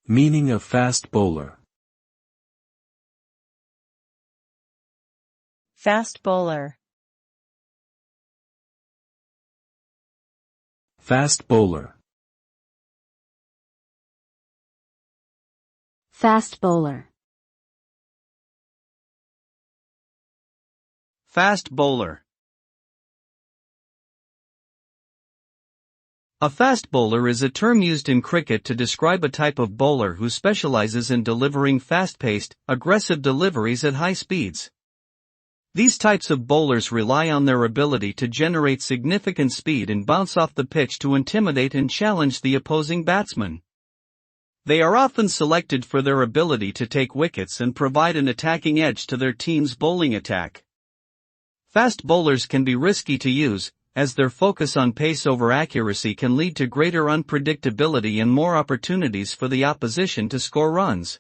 Meaning of fast bowler. Fast bowler. Fast bowler. Fast bowler. Fast bowler. A fast bowler is a term used in cricket to describe a type of bowler who specializes in delivering fast-paced, aggressive deliveries at high speeds. These types of bowlers rely on their ability to generate significant speed and bounce off the pitch to intimidate and challenge the opposing batsman. They are often selected for their ability to take wickets and provide an attacking edge to their team's bowling attack. Fast bowlers can be risky to use, as their focus on pace over accuracy can lead to greater unpredictability and more opportunities for the opposition to score runs.